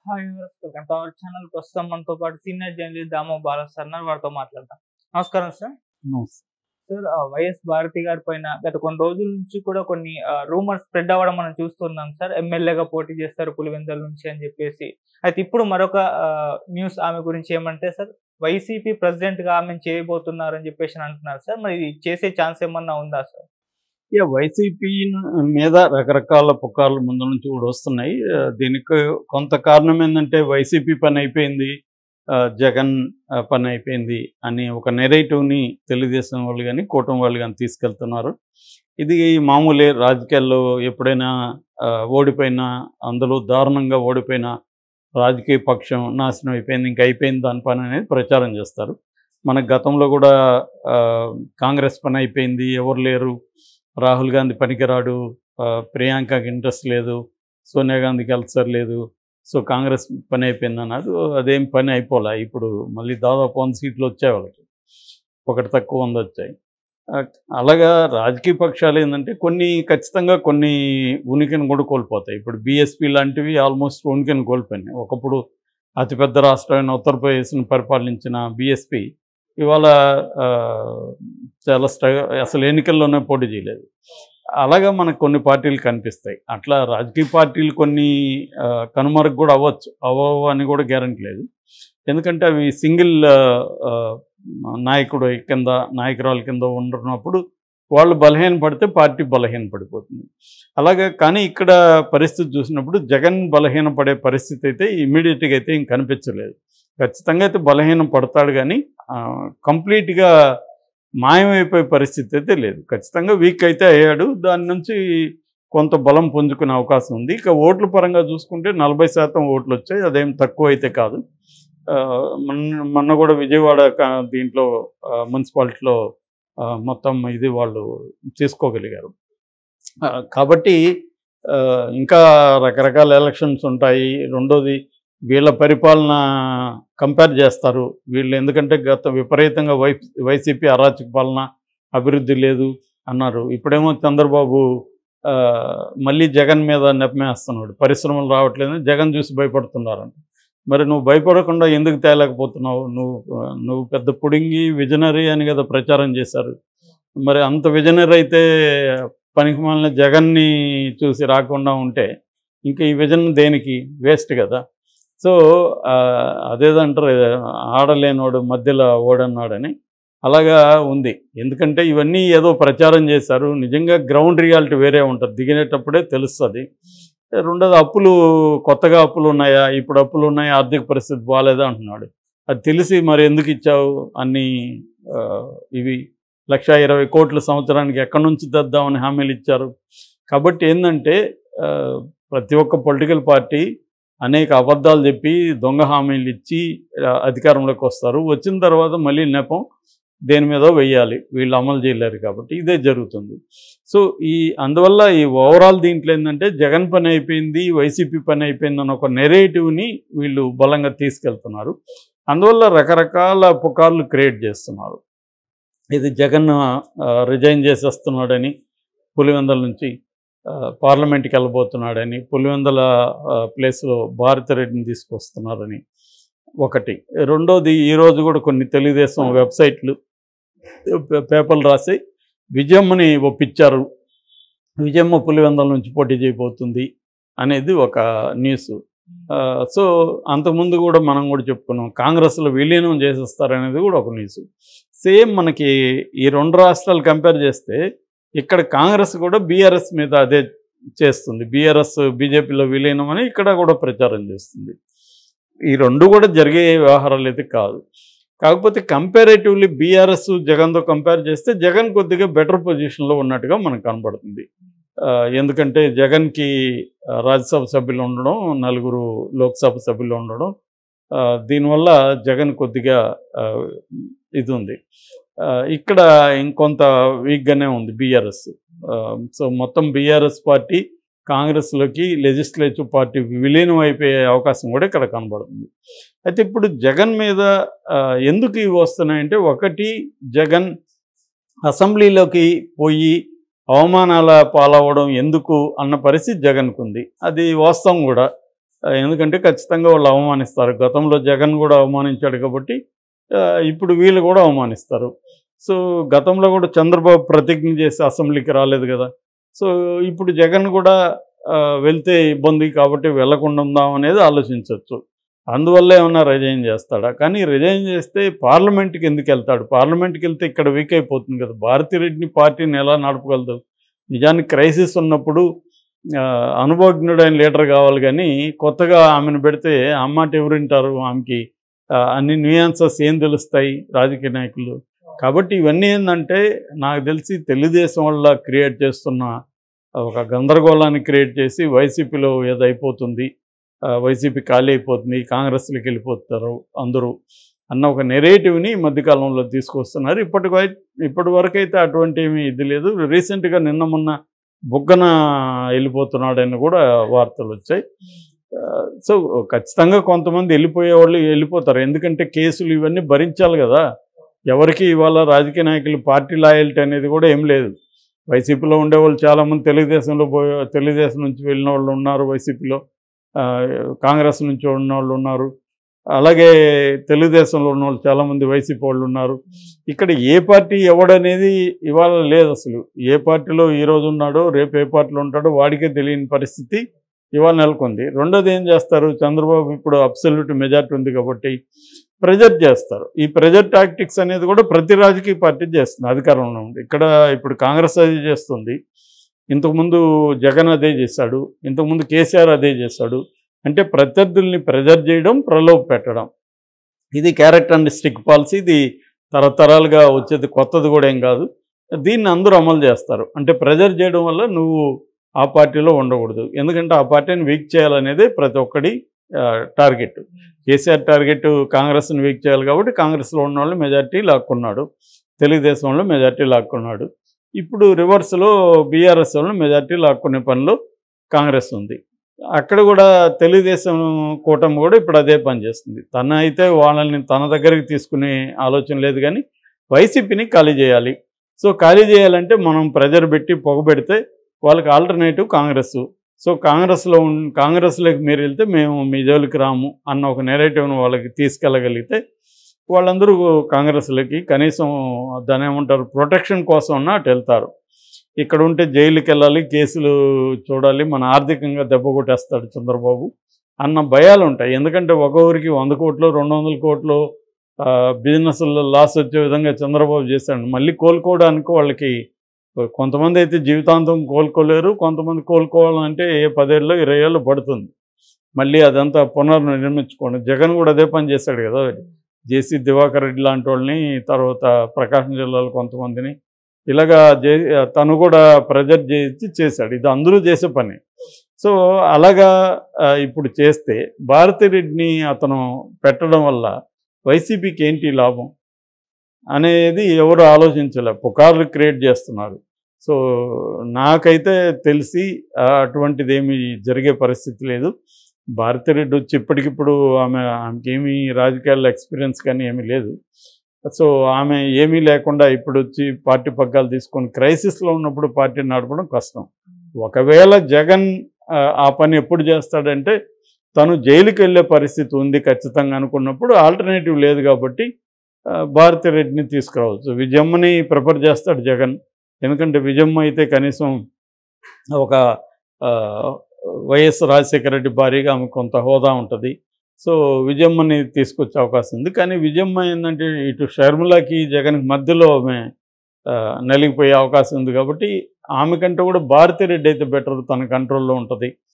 Hi viewers, welcome to our channel. ప్రస్తుతం మనతో పాటు సీనియర్ జర్నలిస్ట్ దామో బాల సార్ ఉన్నారు. వారితో మాట్లాడదాం. నమస్కారం సార్. నమస్తే. సార్, వైఎస్ భారతి గారి పైన గత కొన్ని రోజుల నుంచి కూడా కొన్ని రూమర్స్ స్ప్రెడ్ అవ్వడం మనం చూస్తున్నాం సార్. ఎమ్మెల్యేగా పోటీ చేస్తారు పులివెందుల నుంచి అని చెప్పేసి. అయితే ఇప్పుడు మరొక న్యూస్ ఆమె గురించి ఏమంటే సార్, వైసీపీ ప్రెసిడెంట్ గా ఆమె చేయబోతున్నారని చెప్పేసి అంటున్నారు సార్. మరి ఇది చేసే ఛాన్స్ ఏమన్నా ఉందా సార్? వైసీపీ మీద రకరకాల పుకార్లు ముందు నుంచి కూడా వస్తున్నాయి. దీనికి కొంత కారణం ఏంటంటే వైసీపీ పని అయిపోయింది, జగన్ పని అయిపోయింది అని ఒక నెరేటివ్ని తెలుగుదేశం వాళ్ళు కానీ కూటమి వాళ్ళు కానీ తీసుకెళ్తున్నారు. ఇది మామూలే, రాజకీయాల్లో ఎప్పుడైనా ఓడిపోయినా, అందులో దారుణంగా ఓడిపోయిన రాజకీయ పక్షం నాశనం అయిపోయింది, ఇంక అయిపోయింది దాని పని అనేది ప్రచారం చేస్తారు. మన గతంలో కూడా కాంగ్రెస్ పని అయిపోయింది, ఎవరు లేరు, రాహుల్ గాంధీ పనికిరాడు, ప్రియాంకకి ఇంట్రెస్ట్ లేదు, సోనియా గాంధీకి అల్సర్ లేదు, సో కాంగ్రెస్ పని అయిపోయింది అన్నారు. అదేం పని అయిపోలే. ఇప్పుడు మళ్ళీ దాదాపు 100 సీట్లు వచ్చాయి వాళ్ళకి, ఒకటి తక్కువ 100 వచ్చాయి. అలాగా రాజకీయ పక్షాలు ఏంటంటే కొన్ని ఖచ్చితంగా కొన్ని ఉనికిని కూడా కోల్పోతాయి. ఇప్పుడు బీఎస్పీ లాంటివి ఆల్మోస్ట్ ఉనికిని కోల్పోయినాయి. ఒకప్పుడు అతిపెద్ద రాష్ట్రమైన ఉత్తరప్రదేశ్ను పరిపాలించిన బీఎస్పీ ఇవాళ చాలా అసలు ఎన్నికల్లోనే పోటీ చేయలేదు. అలాగా మనకు కొన్ని పార్టీలు కనిపిస్తాయి. అట్లా రాజకీయ పార్టీలు కొన్ని కనుమరుగు కూడా అవ్వచ్చు, అవ్వవు అని కూడా గ్యారంటీ లేదు. ఎందుకంటే అవి సింగిల్ నాయకుడు కింద, నాయకురాల కింద ఉంటున్నప్పుడు వాళ్ళు బలహీనపడితే పార్టీ బలహీనపడిపోతుంది. అలాగా కానీ ఇక్కడ పరిస్థితి చూసినప్పుడు జగన్ బలహీనపడే పరిస్థితి అయితే ఇమ్మీడియట్గా అయితే ఇంక కనిపించలేదు. ఖచ్చితంగా అయితే బలహీనం పడతాడు, కానీ కంప్లీట్గా మాయమైపోయే పరిస్థితి అయితే లేదు. ఖచ్చితంగా వీక్ అయితే అయ్యాడు, దాని నుంచి కొంత బలం పుంజుకునే అవకాశం ఉంది. ఇక ఓట్ల పరంగా చూసుకుంటే 40% ఓట్లు వచ్చాయి, అదేం తక్కువ అయితే కాదు. మొన్న కూడా విజయవాడ దీంట్లో మున్సిపాలిటీలో మొత్తం ఇది వాళ్ళు చేసుకోగలిగారు. కాబట్టి ఇంకా రకరకాల ఎలక్షన్స్ ఉంటాయి. రెండోది వీళ్ళ పరిపాలన కంపేర్ చేస్తారు వీళ్ళు, ఎందుకంటే గత విపరీతంగా వైసీపీ అరాచక పాలన, అభివృద్ధి లేదు అన్నారు. ఇప్పుడేమో చంద్రబాబు మళ్ళీ జగన్ మీద నెపమేస్తున్నాడు, పరిశ్రమలు రావట్లేదని జగన్ చూసి భయపడుతున్నారంట. మరి నువ్వు భయపడకుండా ఎందుకు తేలేకపోతున్నావు? నువ్వు పెద్ద పుడింగి విజనరీ అని కదా ప్రచారం చేశారు. మరి అంత విజనరీ అయితే పనికిమాలిన జగన్ని చూసి రాకుండా ఉంటే ఇంకా ఈ విజన్ దేనికి? వేస్ట్ కదా. సో అదేదంటారు, ఆడలేనోడు మధ్యలో ఓడన్నాడని అలాగా ఉంది. ఎందుకంటే ఇవన్నీ ఏదో ప్రచారం చేశారు, నిజంగా గ్రౌండ్ రియాలిటీ వేరే ఉంటుంది, దిగినప్పుడే తెలుస్తుంది. రెండోది అప్పులు, కొత్తగా అప్పులు ఉన్నాయా, ఇప్పుడు అప్పులు ఉన్నాయా, ఆర్థిక పరిస్థితి బాగాలేదా అంటున్నాడు. అది తెలిసి మరి ఎందుకు ఇచ్చావు అన్నీ ఇవి 1,20 కోట్ల సంవత్సరానికి ఎక్కడి నుంచి తెద్దామని హామీలు ఇచ్చారు. కాబట్టి ఏంటంటే ప్రతి ఒక్క పొలిటికల్ పార్టీ అనేక అబద్ధాలు చెప్పి దొంగ హామీలు ఇచ్చి అధికారంలోకి వస్తారు. వచ్చిన తర్వాత మళ్ళీ నెపం దేని మీద వెయ్యాలి, వీళ్ళు అమలు చేయలేరు. కాబట్టి ఇదే జరుగుతుంది. సో అందువల్ల ఈ ఓవరాల్ దీంట్లో ఏంటంటే జగన్ పని అయిపోయింది, వైసీపీ పని అయిపోయింది అన్న ఒక నెరేటివ్ని వీళ్ళు బలంగా తీసుకెళ్తున్నారు. అందువల్ల రకరకాల పుకార్లు క్రియేట్ చేస్తున్నారు. ఇది జగన్ రిజైన్ చేసేస్తున్నాడని, పులివెందుల నుంచి పార్లమెంట్కి వెళ్ళబోతున్నాడని, పులివెందుల ప్లేస్లో భారతిరెడ్డిని తీసుకొస్తున్నారని ఒకటి. రెండోది ఈరోజు కూడా కొన్ని తెలుగుదేశం వెబ్సైట్లు, పేపర్లు రాసి విజయమ్మని ఒప్పించారు, విజయమ్మ పులివెందుల నుంచి పోటీ చేయబోతుంది అనేది ఒక న్యూస్. సో అంతకుముందు కూడా మనం కూడా చెప్పుకున్నాం, కాంగ్రెస్లో విలీనం చేసేస్తారనేది కూడా ఒక న్యూస్. సేమ్ మనకి ఈ 2 రాష్ట్రాలు కంపేర్ చేస్తే ఇక్కడ కాంగ్రెస్ కూడా బీఆర్ఎస్ మీద అదే చేస్తుంది. బీఆర్ఎస్ బీజేపీలో విలీనం అని ఇక్కడ కూడా ప్రచారం చేస్తుంది. ఈ 2 కూడా జరిగే వ్యవహారాలు అయితే కాదు. కాకపోతే కంపారేటివ్లీ బీఆర్ఎస్ జగన్తో కంపేర్ చేస్తే జగన్ కొద్దిగా బెటర్ పొజిషన్లో ఉన్నట్టుగా మనకు కనబడుతుంది. ఎందుకంటే జగన్కి రాజ్యసభ సభ్యులు ఉండడం, 4 లోక్సభ సభ్యులు ఉండడం, దీనివల్ల జగన్ కొద్దిగా ఇది ఉంది. ఇక్కడ ఇంకొంత వీక్గానే ఉంది బీఆర్ఎస్. సో మొత్తం బీఆర్ఎస్ పార్టీ కాంగ్రెస్లోకి లెజిస్లేటివ్ పార్టీ విలీనం అయిపోయే అవకాశం కూడా ఇక్కడ కనబడుతుంది. అయితే ఇప్పుడు జగన్ మీద ఎందుకు ఇవి వస్తున్నాయంటే, ఒకటి జగన్ అసెంబ్లీలోకి పోయి అవమానాల పాలవడం ఎందుకు అన్న పరిస్థితి జగన్కు ఉంది. అది వాస్తవం కూడా. ఎందుకంటే ఖచ్చితంగా వాళ్ళు అవమానిస్తారు. గతంలో జగన్ కూడా అవమానించాడు కాబట్టి ఇప్పుడు వీళ్ళు కూడా అవమానిస్తారు. సో గతంలో కూడా చంద్రబాబు ప్రతిజ్ఞ చేసి అసెంబ్లీకి రాలేదు కదా. సో ఇప్పుడు జగన్ కూడా వెళ్తే ఇబ్బంది కాబట్టి వెళ్లకుండా ఉందాం అనేది ఆలోచించవచ్చు. అందువల్ల ఏమన్నా రిజైన్ చేస్తాడా? కానీ రిజైన్ చేస్తే పార్లమెంట్కి ఎందుకు వెళ్తాడు? పార్లమెంట్కి వెళ్తే ఇక్కడ వీక్ అయిపోతుంది కదా. భారతిరెడ్డిని పార్టీని ఎలా నడపగలదు? నిజానికి క్రైసిస్ ఉన్నప్పుడు అనుభవజ్ఞుడైన లీడర్ కావాలి, కానీ కొత్తగా ఆమెను పెడితే అమ్మాట ఎవరు వింటారు? ఆమెకి అన్ని న్యూయాన్సెస్ ఏం తెలుస్తాయి రాజకీయ నాయకులు? కాబట్టి ఇవన్నీ ఏంటంటే నాకు తెలిసి తెలుగుదేశం వల్ల క్రియేట్ చేస్తున్న ఒక గందరగోళాన్ని క్రియేట్ చేసి వైసీపీలో ఏదో అయిపోతుంది, వైసీపీ ఖాళీ అయిపోతుంది, కాంగ్రెస్లోకి వెళ్ళిపోతారు అందరూ అన్న ఒక నెరేటివ్ని ఈ మధ్యకాలంలో తీసుకొస్తున్నారు. ఇప్పటి వరకు అయితే అటువంటి ఏమీ ఇది లేదు. రీసెంట్గా నిన్న మొన్న బుగ్గన వెళ్ళిపోతున్నాడని కూడా వార్తలు వచ్చాయి. సో ఖచ్చితంగా కొంతమంది వెళ్ళిపోయేవాళ్ళు వెళ్ళిపోతారు. ఎందుకంటే కేసులు ఇవన్నీ భరించాలి కదా. ఎవరికి ఇవాళ రాజకీయ నాయకులు పార్టీ లాయల్టీ అనేది కూడా ఏం లేదు. వైసీపీలో ఉండేవాళ్ళు చాలామంది తెలుగుదేశం నుంచి వెళ్ళిన వాళ్ళు ఉన్నారు, వైసీపీలో కాంగ్రెస్ నుంచి ఉన్న వాళ్ళు ఉన్నారు, అలాగే తెలుగుదేశంలో ఉన్న వాళ్ళు చాలామంది వైసీపీ వాళ్ళు ఉన్నారు. ఇక్కడ ఏ పార్టీ ఎవడనేది ఇవాళ లేదు. అసలు ఏ పార్టీలో ఈరోజు ఉన్నాడో రేపు ఏ పార్టీలో ఉంటాడో వాడికే తెలియని పరిస్థితి ఇవాళ నెలకొంది. రెండోది ఏం చేస్తారు? చంద్రబాబు ఇప్పుడు అబ్సల్యూట్ మెజార్టీ ఉంది కాబట్టి ప్రెజర్ చేస్తారు. ఈ ప్రెజర్ టాక్టిక్స్ అనేది కూడా ప్రతి రాజకీయ పార్టీ చేస్తుంది అధికారంలో ఉంది. ఇక్కడ ఇప్పుడు కాంగ్రెస్ అదే చేస్తుంది, ఇంతకుముందు జగన్ అదే చేశాడు, ఇంతకుముందు కేసీఆర్ అదే చేశాడు. అంటే ప్రత్యర్థుల్ని ప్రెజర్ చేయడం, ప్రలోభ పెట్టడం, ఇది క్యారెక్టరిస్టిక్ పాలసీ. ఇది తరతరాలుగా వచ్చేది, కొత్తది కూడా ఏం కాదు. దీన్ని అందరూ అమలు చేస్తారు. అంటే ప్రెజర్ చేయడం వల్ల నువ్వు ఆ పార్టీలో ఉండకూడదు, ఎందుకంటే ఆ పార్టీని వీక్ చేయాలనేదే ప్రతి ఒక్కడి టార్గెట్. కేసీఆర్ టార్గెట్ కాంగ్రెస్ని వీక్ చేయాలి కాబట్టి కాంగ్రెస్లో ఉన్న వాళ్ళు మెజార్టీ లాక్కున్నాడు, తెలుగుదేశంలో మెజార్టీ లాక్కున్నాడు. ఇప్పుడు రివర్స్లో బీఆర్ఎస్ వాళ్ళు మెజార్టీ లాక్కునే పనిలో కాంగ్రెస్ ఉంది. అక్కడ కూడా తెలుగుదేశం కూటమి కూడా ఇప్పుడు అదే పని చేస్తుంది. తన అయితే వాళ్ళని తన దగ్గరికి తీసుకునే ఆలోచన లేదు, కానీ వైసీపీని ఖాళీ చేయాలి. సో ఖాళీ చేయాలంటే మనం ప్రెజర్ పెట్టి పొగబెడితే వాళ్ళకి ఆల్టర్నేటివ్ కాంగ్రెస్. సో కాంగ్రెస్లోకి మీరు వెళ్తే మేము మీ జోలికి రాము అన్న ఒక నెరేటివ్ను వాళ్ళకి తీసుకెళ్ళగలిగితే వాళ్ళందరూ కాంగ్రెస్లోకి కనీసం దాని ఏమంటారు ప్రొటెక్షన్ కోసం అన్న అటు వెళ్తారు. ఇక్కడ ఉంటే జైలుకి వెళ్ళాలి, కేసులు చూడాలి, మన ఆర్థికంగా దెబ్బ కొట్టేస్తాడు చంద్రబాబు అన్న భయాలు ఉంటాయి. ఎందుకంటే ఒక ఊరికి 100 కోట్లు 200 కోట్లు బిజినెస్లో లాస్ వచ్చే విధంగా చంద్రబాబు చేశాడు. మళ్ళీ కోలుకోవడానికి వాళ్ళకి కొంతమంది అయితే జీవితాంతం కోలుకోలేరు, కొంతమంది కోలుకోవాలంటే 10 ఏళ్ళు 20 ఏళ్ళు పడుతుంది మళ్ళీ అదంతా పునర్నిర్మించుకోండి. జగన్ కూడా అదే పని చేశాడు కదా. జేసీ దివాకర్ రెడ్డి లాంటి వాళ్ళని, తర్వాత ప్రకాశం జిల్లాలో కొంతమందిని ఇలాగా తను కూడా ప్రెజర్ చేశాడు. ఇది అందరూ చేసే పని. సో అలాగా ఇప్పుడు చేస్తే భారతిరెడ్డిని అతను పెట్టడం వల్ల వైసీపీకి ఏంటి లాభం అనేది ఎవరు ఆలోచించలే, పుకార్లు క్రియేట్ చేస్తున్నారు. సో నాకైతే తెలిసి అటువంటిది ఏమీ జరిగే పరిస్థితి లేదు. భారతిరెడ్డి వచ్చి ఇప్పటికిప్పుడు ఆమెకేమీ రాజకీయాల్లో ఎక్స్పీరియన్స్ కానీ ఏమీ లేదు. సో ఆమె ఏమీ లేకుండా ఇప్పుడు వచ్చి పార్టీ పగ్గాలు తీసుకొని క్రైసిస్లో ఉన్నప్పుడు పార్టీని నడపడం కష్టం. ఒకవేళ జగన్ ఆ పని ఎప్పుడు చేస్తాడంటే తను జైలుకి వెళ్ళే పరిస్థితి ఉంది ఖచ్చితంగా అనుకున్నప్పుడు, ఆల్టర్నేటివ్ లేదు కాబట్టి భారతిరెడ్డిని తీసుకురావచ్చు. విజయమ్మని ప్రిఫర్ చేస్తాడు జగన్, ఎందుకంటే విజయమ్మ అయితే కనీసం ఒక వైఎస్ రాజశేఖర రెడ్డి భార్యగా ఆమె కొంత హోదా ఉంటుంది. సో విజయమ్మని తీసుకొచ్చే అవకాశం ఉంది. కానీ విజయమ్మ ఏంటంటే ఇటు షర్మిలకి జగన్కి మధ్యలో ఆమె నలిగిపోయే అవకాశం ఉంది కాబట్టి ఆమె కంటే కూడా భారతిరెడ్డి అయితే బెటర్, తన కంట్రోల్లో ఉంటుంది.